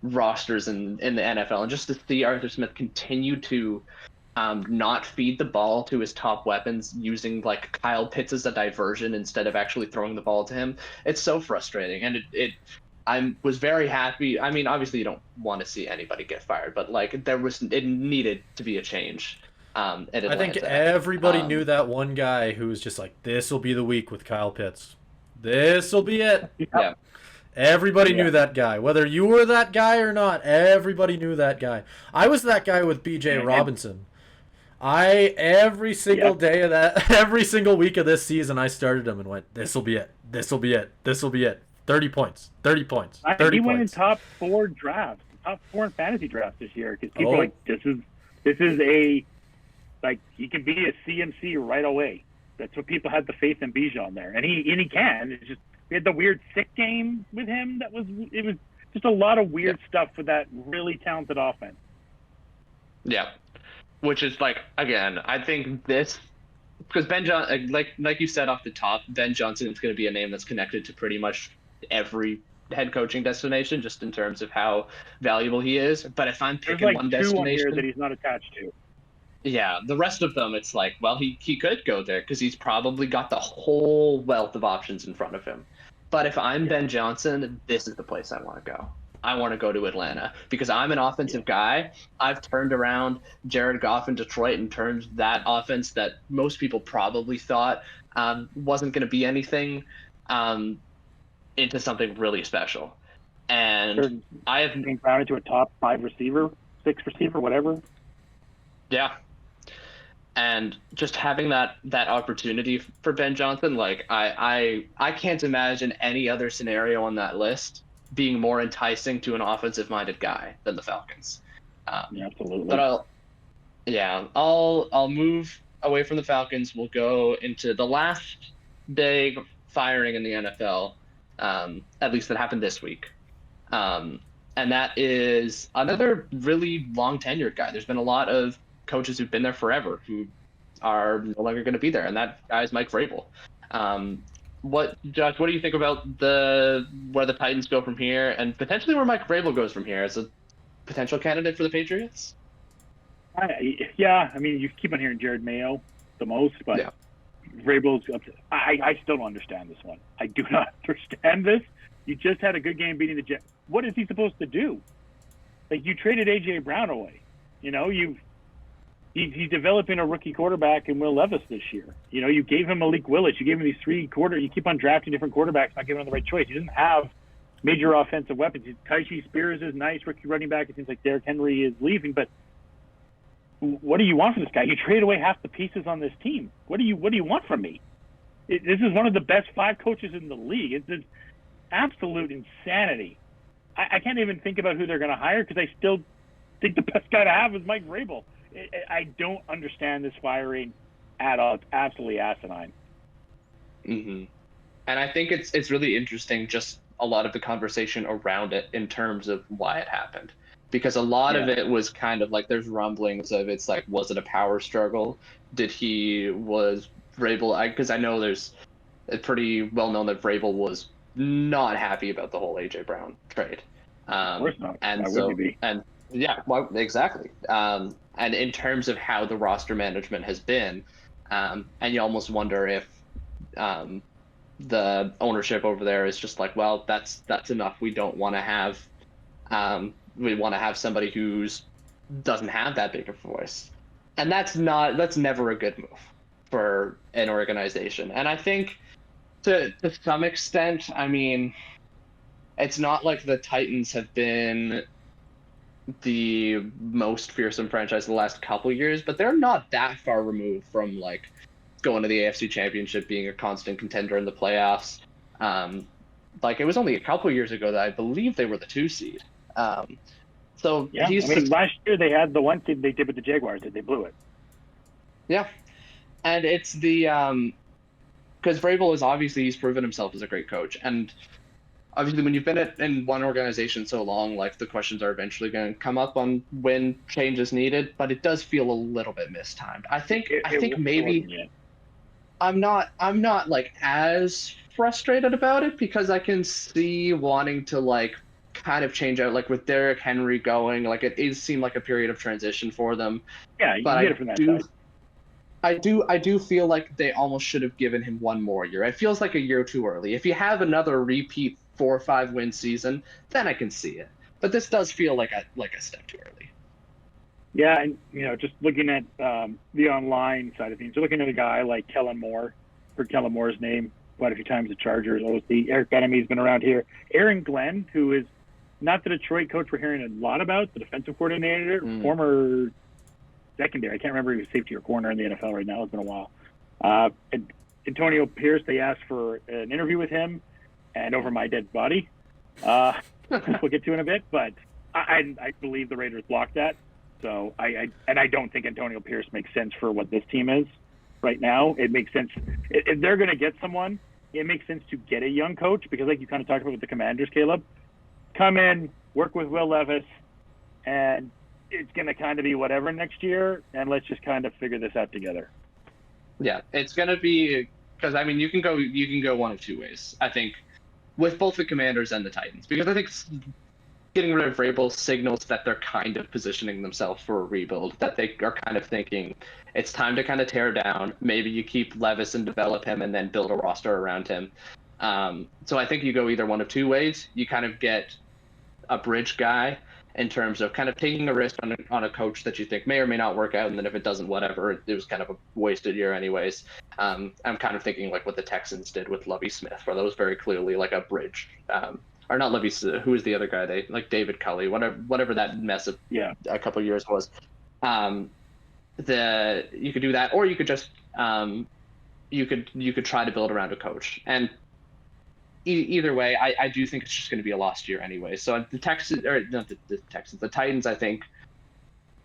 rosters in the NFL, and just to see Arthur Smith continue to not feed the ball to his top weapons using like Kyle Pitts as a diversion instead of actually throwing the ball to him, it's so frustrating. And I was very happy. I mean, obviously you don't want to see anybody get fired, but like it needed to be a change. At Atlanta. I think everybody knew that one guy who was just like, this will be the week with Kyle Pitts. This will be it. Yeah. Everybody knew that guy. Whether you were that guy or not, everybody knew that guy. I was that guy with B.J. Robinson. Every single day of that, every single week of this season, I started him and went, this will be it. This will be it. This will be it. 30 points. 30 points. 30 he went in points. top 4 drafts, top 4 in fantasy drafts this year because people are like, this is a, like, he can be a CMC right away. That's what people had the faith in Bijan there, and he can. It's just we had the weird sick game with him. It was just a lot of weird stuff for that really talented offense. Yeah, which is like, again, I think this, because Ben Johnson, like you said off the top, Ben Johnson is going to be a name that's connected to pretty much every head coaching destination, just in terms of how valuable he is. But if I'm picking one destination, on here that he's not attached to. Yeah, the rest of them, it's like, well, he could go there because he's probably got the whole wealth of options in front of him. But if I'm Ben Johnson, this is the place I want to go. I want to go to Atlanta because I'm an offensive guy. I've turned around Jared Goff in Detroit and turned that offense that most people probably thought wasn't going to be anything into something really special. And I have been grounded to a top 5 receiver, 6 receiver, whatever. Yeah. And just having that opportunity for Ben Johnson, like I can't imagine any other scenario on that list being more enticing to an offensive-minded guy than the Falcons. Absolutely. But I'll move away from the Falcons. We'll go into the last big firing in the NFL, at least that happened this week. And that is another really long tenured guy. There's been a lot of coaches who've been there forever who are no longer going to be there, and that guy is Mike Vrabel. Josh, what do you think about where the Titans go from here, and potentially where Mike Vrabel goes from here as a potential candidate for the Patriots? I mean, you keep on hearing Jared Mayo the most, but Vrabel's up to, I still don't understand this one. I do not understand this. You just had a good game beating the Jets. What is he supposed to do? Like, you traded A.J. Brown away. You know, he's developing a rookie quarterback in Will Levis this year. You know, you gave him Malik Willis. You gave him these 3 you keep on drafting different quarterbacks, not giving him the right choice. He doesn't have major offensive weapons. Tyshee Spears is nice, rookie running back. It seems like Derrick Henry is leaving, but what do you want from this guy? You traded away half the pieces on this team. What do you want from me? This is one of the best 5 coaches in the league. It's absolute insanity. I can't even think about who they're going to hire because I still think the best guy to have is Mike Vrabel. I don't understand this firing at all. It's absolutely asinine. Mm-hmm. And I think it's really interesting, just a lot of the conversation around it in terms of why it happened. Because a lot of it was kind of like, there's rumblings of, it's like, was it a power struggle? Was Vrabel, because I know there's pretty well known that Vrabel was not happy about the whole A.J. Brown trade. Of course not. And Why so, would you be? and yeah, well, exactly. And in terms of how the roster management has been, and you almost wonder if the ownership over there is just like, well, that's enough. We don't want to have, we want to have somebody who's doesn't have that big of a voice, and that's never a good move for an organization. And I think to some extent, I mean, it's not like the Titans have been the most fearsome franchise the last couple of years, but they're not that far removed from like going to the AFC Championship, being a constant contender in the playoffs. Like, it was only a couple of years ago that I believe they were the 2 seed. So Yeah, he's last year they had the one thing they did with the Jaguars that they blew it. yeah, and it's the because Vrabel is obviously he's proven himself as a great coach, and obviously when you've been in one organization so long, like the questions are eventually going to come up on when change is needed, but it does feel a little bit mistimed. I think maybe I'm not like as frustrated about it because I can see wanting to like kind of change out like with Derrick Henry going, like it seemed like a period of transition for them. Yeah, you But can get it from that side. I do feel like they almost should have given him one more year. It feels like a year too early. If you have another repeat 4 or 5 win season, then I can see it. But this does feel like a step too early. Yeah, and just looking at the online side of things, you're looking at a guy like Kellen Moore. Heard Kellen Moore's name quite a few times. The Chargers, OC. Eric Bieniemy's been around here. Aaron Glenn, who is not the Detroit coach we're hearing a lot about, the defensive coordinator, former secondary. I can't remember if he was safety or corner in the NFL right now. It's been a while. Antonio Pierce, they asked for an interview with him, and over my dead body. We'll get to in a bit, but I believe the Raiders blocked that. So I don't think Antonio Pierce makes sense for what this team is right now. It makes sense if they're going to get someone. It makes sense to get a young coach because, like you kind of talked about with the Commanders, Caleb, come in, work with Will Levis, and it's going to kind of be whatever next year, and let's just kind of figure this out together. Yeah, it's going to be because you can go one of two ways. I think with both the Commanders and the Titans, because I think getting rid of Vrabel signals that they're kind of positioning themselves for a rebuild, that they are kind of thinking it's time to kind of tear down. Maybe you keep Levis and develop him and then build a roster around him. So I think you go either one of two ways. You kind of get a bridge guy in terms of kind of taking a risk on a coach that you think may or may not work out, and then if it doesn't, whatever, it was kind of a wasted year anyways. I'm kind of thinking like what the Texans did with Lovie Smith, where that was very clearly like a bridge. Or not Lovie, who was the other guy? They like David Culley, whatever that mess of a couple of years was. You could do that, or you could just you could try to build around a coach. And either way, I do think it's just going to be a lost year anyway. So the Texans, or not the Texans, the Titans, I think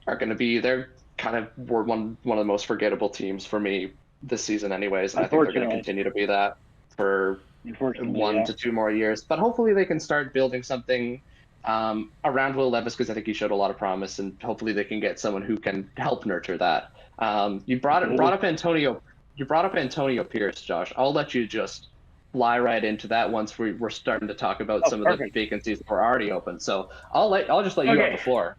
are going to be they're kind of were one of the most forgettable teams for me this season anyways. And I think they're going to continue to be that for 1 to 2 more years, but hopefully they can start building something around Will Levis because I think he showed a lot of promise, and hopefully they can get someone who can help nurture that. You brought up Antonio Pierce, Josh. I'll let you just fly right into that once we're starting to talk about some of the vacancies that are already open. So I'll just let you have the floor.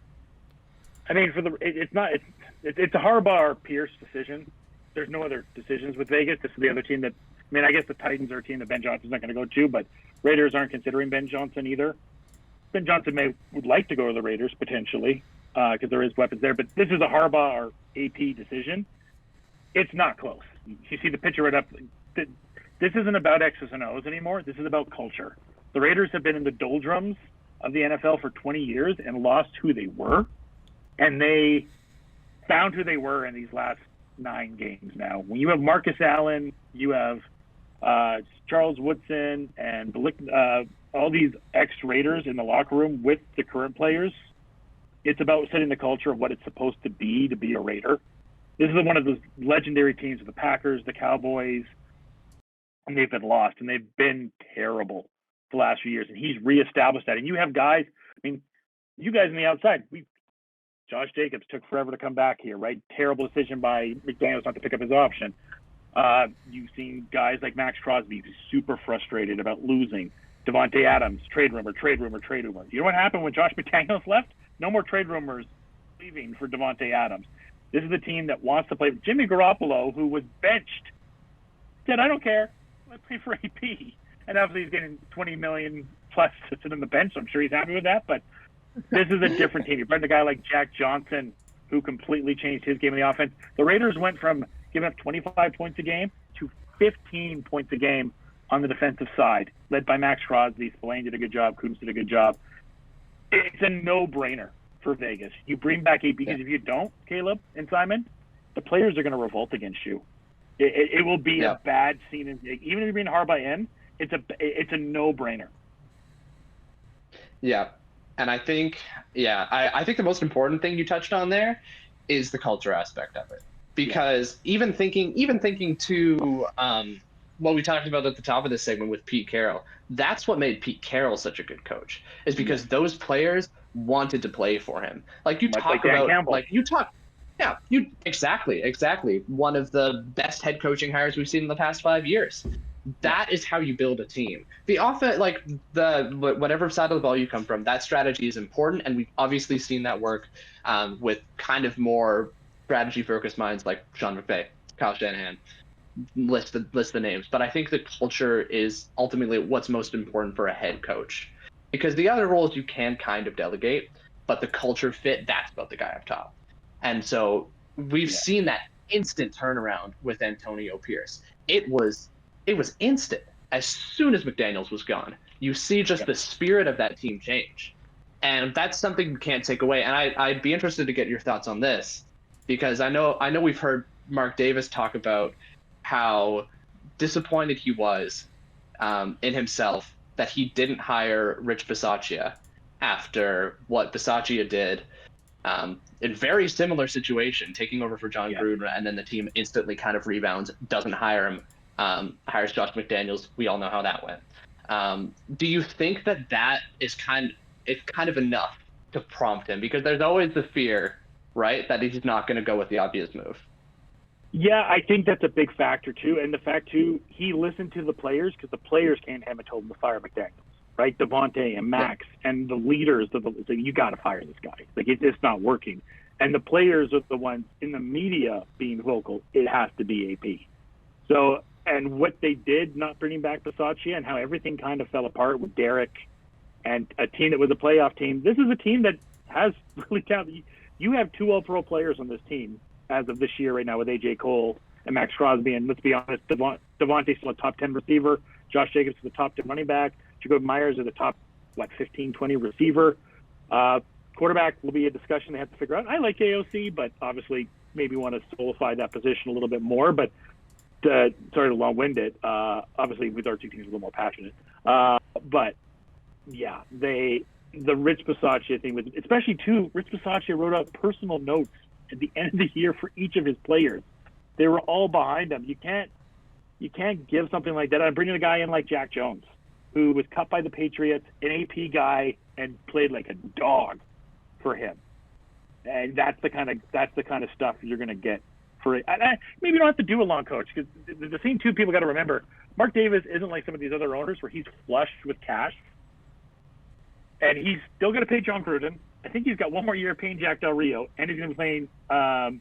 I mean, it's a Harbaugh Pierce decision. There's no other decisions with Vegas. This is the other team that. I mean, I guess the Titans are a team that Ben Johnson's not going to go to, but Raiders aren't considering Ben Johnson either. Ben Johnson would like to go to the Raiders potentially because there is weapons there, but this is a Harbaugh or AP decision. It's not close. You see the picture right up. This isn't about X's and O's anymore. This is about culture. The Raiders have been in the doldrums of the NFL for 20 years and lost who they were, and they found who they were in these last 9 games now. When you have Marcus Allen, you have Charles Woodson and all these ex-Raiders in the locker room with the current players. It's about setting the culture of what it's supposed to be a Raider. This is one of those legendary teams of the Packers, the Cowboys, and they've been lost, and they've been terrible the last few years, and he's reestablished that. And you have guys, you guys on the outside, Josh Jacobs took forever to come back here, right? Terrible decision by McDaniels not to pick up his option. You've seen guys like Max Crosby super frustrated about losing. Devontae Adams, trade rumor. You know what happened when Josh McDaniels left? No more trade rumors leaving for Devontae Adams. This is a team that wants to play. Jimmy Garoppolo, who was benched, said, I don't care. Let's play for AP. And obviously he's getting $20 million plus to sit on the bench. So I'm sure he's happy with that. But this is a different team. You brought a guy like Jack Johnson, who completely changed his game in the offense. The Raiders went from giving up 25 points a game to 15 points a game on the defensive side, led by Max Crosby. Spillane did a good job. Coombs did a good job. It's a no-brainer for Vegas. You bring back AP because if you don't, Caleb and Simon, the players are going to revolt against you. It will be a bad scene. Even if you bring Harbaugh in, it's a no-brainer. Yeah. And I think, yeah, I think the most important thing you touched on there is the culture aspect of it. Because even thinking to what we talked about at the top of this segment with Pete Carroll, that's what made Pete Carroll such a good coach, is because those players wanted to play for him. Like you Much talk like Dan about, Campbell. like you talk, yeah, you exactly. One of the best head coaching hires we've seen in the past 5 years. That is how you build a team. The offense, like whatever side of the ball you come from, that strategy is important, and we've obviously seen that work with kind of more strategy-focused minds like Sean McVay, Kyle Shanahan. List the names, but I think the culture is ultimately what's most important for a head coach, because the other roles you can kind of delegate, but the culture fit, that's about the guy up top. And so we've seen that instant turnaround with Antonio Pierce. It was instant. As soon as McDaniels was gone, you see just the spirit of that team change. And that's something you can't take away. And I'd be interested to get your thoughts on this, because I know we've heard Mark Davis talk about how disappointed he was in himself that he didn't hire Rich Bisaccia after what Bisaccia did in very similar situation, taking over for John Gruden, and then the team instantly kind of rebounds, doesn't hire him, hires Josh McDaniels. We all know how that went. Do you think that is kind of enough to prompt him? Because there's always the fear, right, that he's not going to go with the obvious move. Yeah, I think that's a big factor too, and the fact too, he listened to the players, because the players came to him and told him to fire McDaniels, right? Devontae and Max and the leaders of the, so you got to fire this guy. Like it's not working, and the players are the ones in the media being vocal. It has to be AP. So, and what they did, not bringing back Bisaccia, and how everything kind of fell apart with Derek and a team that was a playoff team. This is a team that has really talented. You have 2 All-Pro players on this team as of this year right now, with A.J. Cole and Max Crosby. And let's be honest, Devontae's still a top 10 receiver. Josh Jacobs is the top 10 running back. Jacob Myers is the top, 15, 20 receiver. Quarterback will be a discussion they have to figure out. I like AOC, but obviously maybe want to solidify that position a little bit more. But sorry to long-wind it. Obviously, with our two teams, a little more passionate. But yeah, the Rich Bisaccia thing, with especially too, Rich Bisaccia wrote out personal notes at the end of the year for each of his players. They were all behind him. You can't give something like that. I'm bringing a guy in like Jack Jones, who was cut by the Patriots, an AP guy, and played like a dog for him. And that's the kind of stuff you're going to get for it. Maybe you don't have to do a long coach, because the same two people got to remember, Mark Davis isn't like some of these other owners where he's flush with cash, and he's still going to pay John Gruden. I think he's got one more year paying Jack Del Rio, and he's going to be paying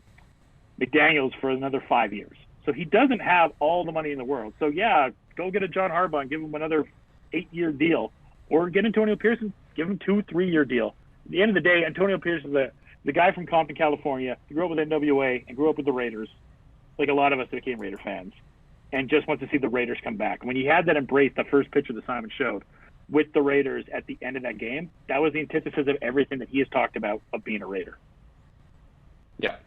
McDaniels for another 5 years. So he doesn't have all the money in the world. So yeah, go get a John Harbaugh and give him another 8-year deal, or get Antonio Pearson, give him 2-3-year deal. At the end of the day, Antonio Pearson is the guy from Compton, California. He grew up with NWA and grew up with the Raiders, like a lot of us that became Raider fans, and just wants to see the Raiders come back. And when he had that embrace, the first picture that Simon showed with the Raiders at the end of that game, that was the antithesis of everything that he has talked about of being a Raider. Yeah.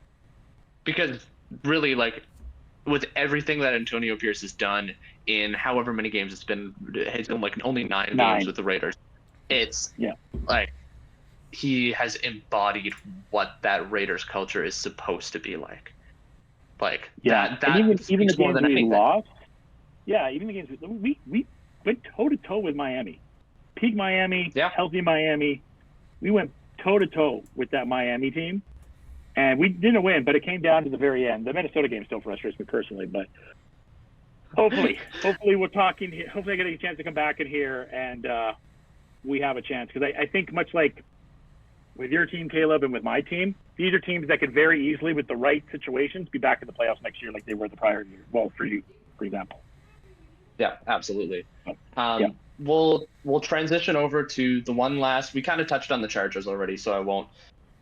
Because really, like, with everything that Antonio Pierce has done in however many games it's been like only 9 games with the Raiders, it's like he has embodied what that Raiders culture is supposed to be like. Like that even the games we lost. Yeah, even the games we went toe to toe with Miami. Peak Miami, healthy Miami. We went toe to toe with that Miami team, and we didn't win, but it came down to the very end. The Minnesota game still frustrates me personally, but hopefully we're talking here. Hopefully I get a chance to come back in here and we have a chance, because I think much like with your team, Caleb, and with my team, these are teams that could very easily, with the right situations, be back in the playoffs next year like they were the prior year. Well, for you, for example. Yeah, absolutely. We'll transition over to the one last. We kind of touched on the Chargers already, so I won't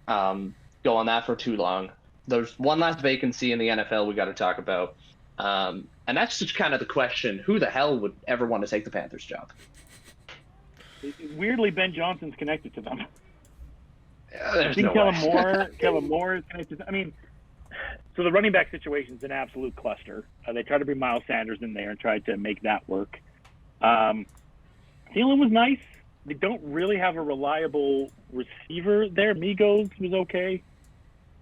go on that for too long. There's one last vacancy in the NFL we got to talk about, and that's just kind of the question: who the hell would ever want to take the Panthers job? Weirdly, Ben Johnson's connected to them. I think Kellen Moore is connected. I mean, so the running back situation is an absolute cluster. They tried to bring Miles Sanders in there and tried to make that work. Thielen was nice. they don't really have a reliable receiver there. Mingos was okay.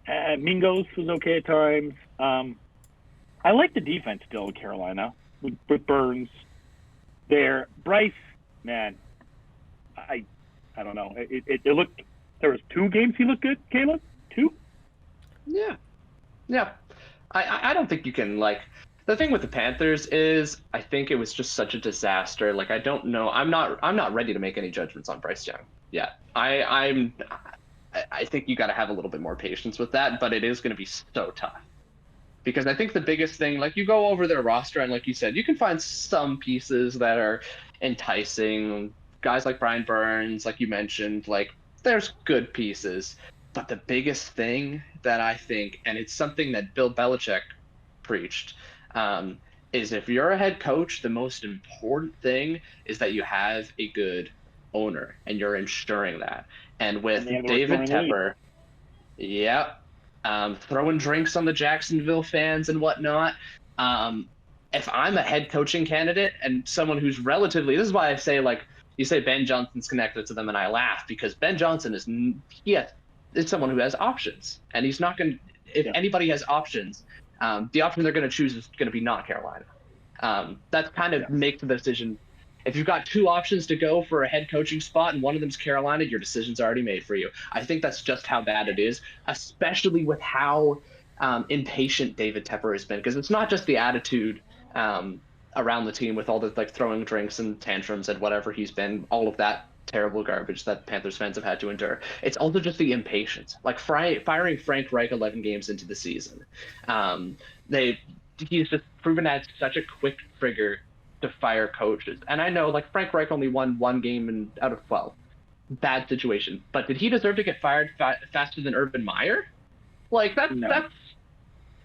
Mingos was okay at times. I like the defense still in Carolina with Burns there. Bryce, man, I don't know. It looked. There was 2 games he looked good. Caleb, 2. Yeah. I don't think you can like. The thing with the Panthers is I think it was just such a disaster. Like I don't know. I'm not ready to make any judgments on Bryce Young yet. I think you got to have a little bit more patience with that, but it is going to be so tough. Because I think the biggest thing, like you go over their roster and like you said, you can find some pieces that are enticing. Guys like Brian Burns, like you mentioned, like there's good pieces. But the biggest thing that I think, and it's something that Bill Belichick preached, is if you're a head coach, the most important thing is that you have a good owner and you're ensuring that. And with David Tepper, throwing drinks on the Jacksonville fans and whatnot. If I'm a head coaching candidate and someone who's relatively, this is why I say, like, you say Ben Johnson's connected to them, and I laugh because Ben Johnson is someone who has options, and he's not going to, if anybody has options, the option they're going to choose is going to be not Carolina. That kind of makes the decision. If you've got 2 options to go for a head coaching spot and one of them's Carolina, your decision's already made for you. I think that's just how bad it is, especially with how impatient David Tepper has been, because it's not just the attitude around the team with all the like throwing drinks and tantrums and whatever he's been, all of that terrible garbage that Panthers fans have had to endure. It's also just the impatience, like firing Frank Reich 11 games into the season. He's just proven that such a quick trigger to fire coaches. And I know, like, Frank Reich only won 1 game out of 12. Bad situation. But did he deserve to get fired faster than Urban Meyer? Like, that's...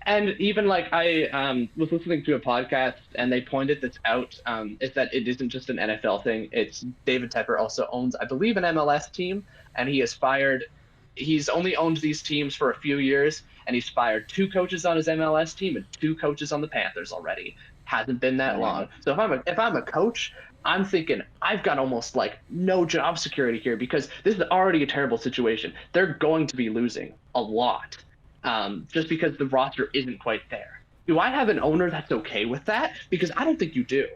And even, like, I was listening to a podcast, and they pointed this out, is that it isn't just an NFL thing. It's David Tepper also owns, I believe, an MLS team, and he's only owned these teams for a few years, and he's fired 2 coaches on his MLS team and 2 coaches on the Panthers already. Hasn't been that long. So if I'm a coach, I'm thinking I've got almost like no job security here because this is already a terrible situation. They're going to be losing a lot just because the roster isn't quite there. Do I have an owner that's okay with that? Because I don't think you do.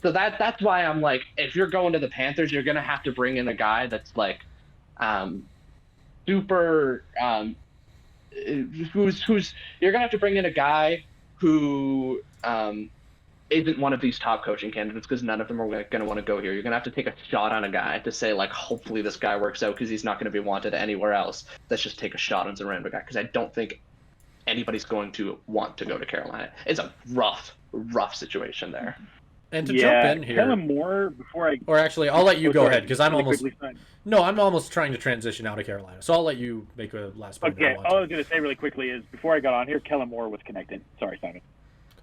So that's why I'm like, if you're going to the Panthers, you're going to have to bring in a guy that's like super who's you're going to have to bring in a guy who isn't one of these top coaching candidates, because none of them are going to want to go here. You're going to have to take a shot on a guy to say, like, hopefully this guy works out because he's not going to be wanted anywhere else. Let's just take a shot on some random guy, because I don't think anybody's going to want to go to Carolina. It's a rough situation there. And to jump in here, Kellen Moore before I. Or actually, I'll let you go ahead because I'm almost trying to transition out of Carolina. So I'll let you make a last point. Okay, all I was going to say really quickly is before I got on here, Kellen Moore was connected. Sorry, Simon.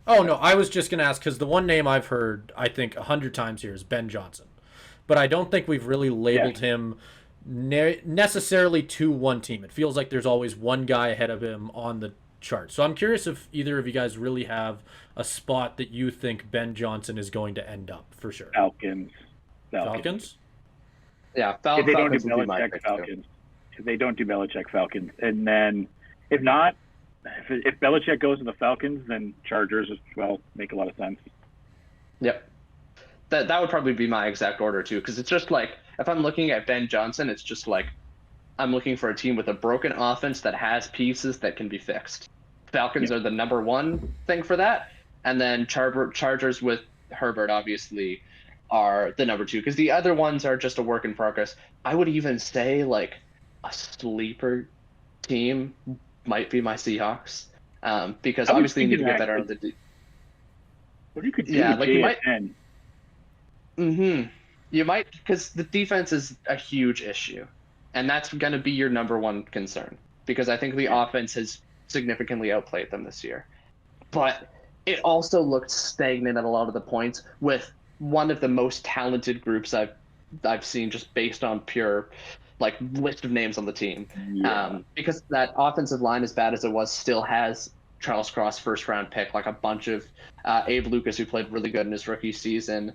Oh, no, I was just going to ask, because the one name I've heard, I think, 100 times here is Ben Johnson. But I don't think we've really labeled him necessarily to one team. It feels like there's always one guy ahead of him on the chart. So I'm curious if either of you guys really have a spot that you think Ben Johnson is going to end up, for sure. Falcons? Yeah, if they don't do Belichick, Falcons. If they don't do Belichick, Falcons. And then, if not, if Belichick goes to the Falcons, then Chargers as well make a lot of sense. Yep. That would probably be my exact order too, because it's just like, if I'm looking at Ben Johnson, it's just like I'm looking for a team with a broken offense that has pieces that can be fixed. Falcons are the number 1 thing for that, and then Chargers with Herbert obviously are the number 2, because the other ones are just a work in progress. I would even say like a sleeper team might be my Seahawks, because obviously you need to get better on the. What you could do? You might. You might, because the defense is a huge issue, and that's going to be your number 1 concern, because I think the offense has significantly outplayed them this year, but it also looked stagnant at a lot of the points with one of the most talented groups I've seen, just based on pure like list of names on the team. Because that offensive line, as bad as it was, still has Charles Cross first round pick, like a bunch of Abe Lucas, who played really good in his rookie season,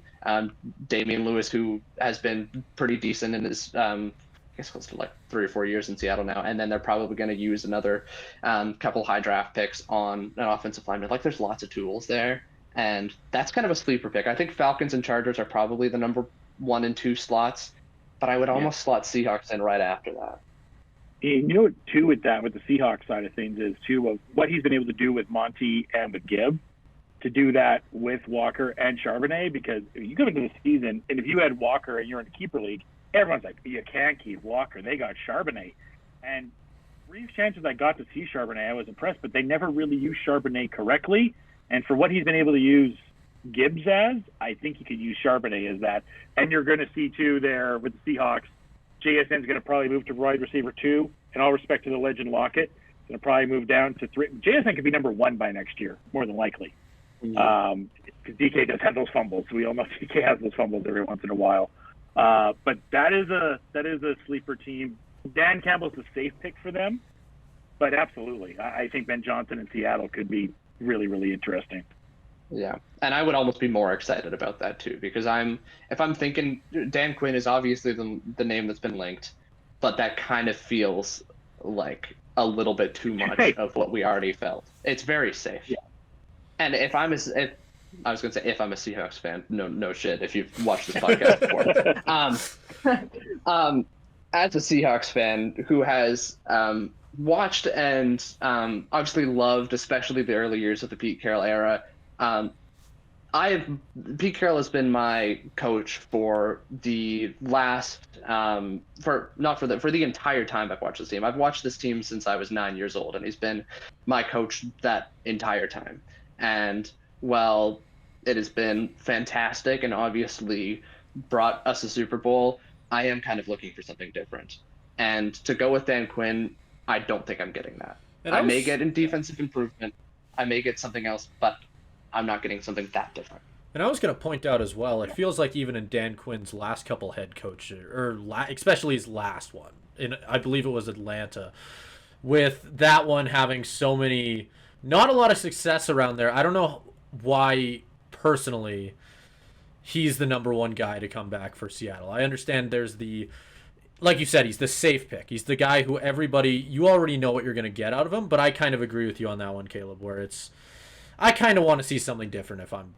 Damian Lewis, who has been pretty decent in his I guess close to like 3 or 4 years in Seattle now, and then they're probably going to use another couple high draft picks on an offensive lineman. Like, there's lots of tools there, and that's kind of a sleeper pick. I think Falcons and Chargers are probably the number 1 and 2 slots, but I would almost slot Seahawks in right after that. You know what, too, with the Seahawks side of things is, too, of what he's been able to do with Monty and with Gibb, to do that with Walker and Charbonnet, because if you come into the season, and if you had Walker and you're in a keeper league, everyone's like, you can't keep Walker. They got Charbonnet. And brief chances I got to see Charbonnet, I was impressed, but they never really used Charbonnet correctly. And for what he's been able to use Gibbs as, I think he could use Charbonnet as that. And you're going to see, too, there with the Seahawks, JSN's going to probably move to wide receiver 2. In all respect to the legend Lockett, going to probably move down to 3. JSN could be number 1 by next year, more than likely. Because DK does have those fumbles. So we all know DK has those fumbles every once in a while. But that is a sleeper team. Dan Campbell's a safe pick for them. But absolutely, I think Ben Johnson in Seattle could be really, really interesting. Yeah, and I would almost be more excited about that too, because if I'm thinking, Dan Quinn is obviously the name that's been linked, but that kind of feels like a little bit too much of what we already felt. It's very safe. Yeah. And if I'm a Seahawks fan, no shit, if you've watched this podcast before. As a Seahawks fan who has watched and obviously loved, especially the early years of the Pete Carroll era, Pete Carroll has been my coach for the last for the entire time I've watched this team. I've watched this team since I was 9 years old, and he's been my coach that entire time. And while it has been fantastic and obviously brought us a Super Bowl, I am kind of looking for something different. And to go with Dan Quinn, I don't think I'm getting that. I may get in defensive improvement, I may get something else, but I'm not getting something that different. And I was going to point out as well, it feels like even in Dan Quinn's last couple head coach, especially his last one, I believe it was Atlanta, with that one having so many, not a lot of success around there. I don't know why, personally, he's the number 1 guy to come back for Seattle. I understand there's like you said, he's the safe pick. He's the guy who you already know what you're going to get out of him, but I kind of agree with you on that one, Caleb, where I kind of want to see something different if I'm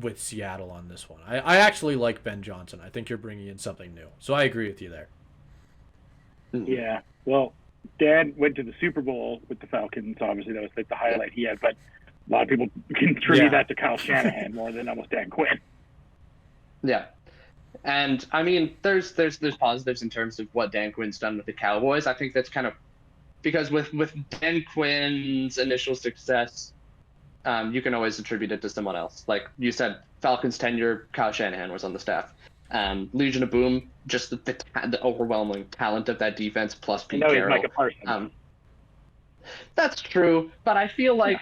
with Seattle on this one. I actually like Ben Johnson. I think you're bringing in something new. So I agree with you there. Yeah. Well, Dan went to the Super Bowl with the Falcons. Obviously, that was like the highlight he had. But a lot of people contribute that to Kyle Shanahan more than almost Dan Quinn. Yeah. And, I mean, there's positives in terms of what Dan Quinn's done with the Cowboys. I think that's kind of – because with Dan Quinn's initial success – you can always attribute it to someone else. Like you said, Falcons tenure, Kyle Shanahan was on the staff. Legion of Boom, just the overwhelming talent of that defense, plus Pete Carroll. Micah Parsons. That's true, but I feel like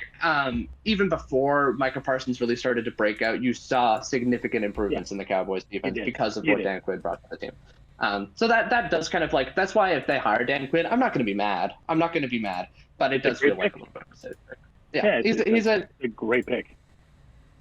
even before Micah Parsons really started to break out, you saw significant improvements in the Cowboys defense because of what Dan Quinn brought to the team. So that does kind of like, that's why if they hire Dan Quinn, I'm not going to be mad. But it does feel like a little bit of a safe pick. Yeah, he's a great pick.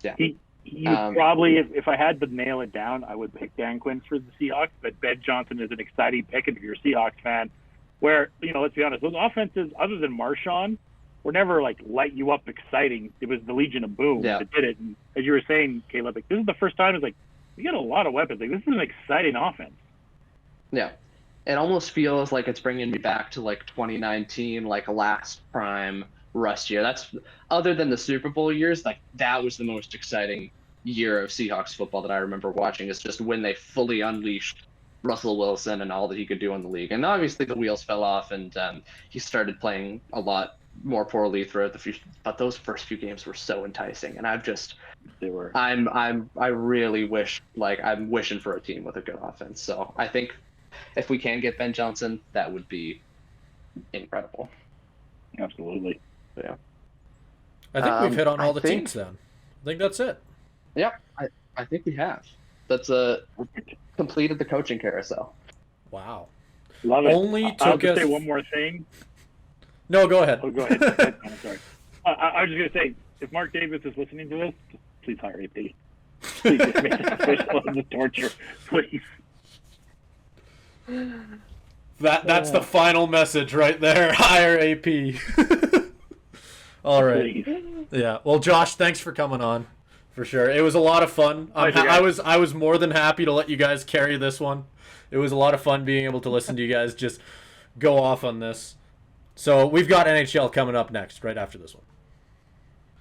Yeah. He probably, if I had to nail it down, I would pick Dan Quinn for the Seahawks, but Ben Johnson is an exciting pick. And if you're a Seahawks fan, where, let's be honest, those offenses, other than Marshawn, were never like light you up exciting. It was the Legion of Boom that did it. And as you were saying, Caleb, like, this is the first time it's like, we got a lot of weapons. Like, this is an exciting offense. Yeah. It almost feels like it's bringing me back to like 2019, like last prime Russ year. That's, other than the Super Bowl years, like that was the most exciting year of Seahawks football that I remember watching. Is just when they fully unleashed Russell Wilson and all that he could do in the league. And obviously the wheels fell off, and he started playing a lot more poorly throughout the future. But those first few games were so enticing, and I really wish, like, I'm wishing for a team with a good offense. So I think if we can get Ben Johnson, that would be incredible. Absolutely. Yeah. I think we've hit on all the teams then. I think that's it. Yeah, I think we have. That's completed the coaching carousel. Wow. Love it. Only I'll took just us... say one more thing. No, go ahead. Oh, go ahead. I'm sorry. I was just gonna say, if Mark Davis is listening to this, please hire AP. Please just make it official as a torture, please. That's the final message right there. Hire AP. All right. Please. Yeah. Well, Josh, thanks for coming on. For sure, it was a lot of fun. I was more than happy to let you guys carry this one. It was a lot of fun being able to listen to you guys just go off on this. So we've got NHL coming up next, right after this one.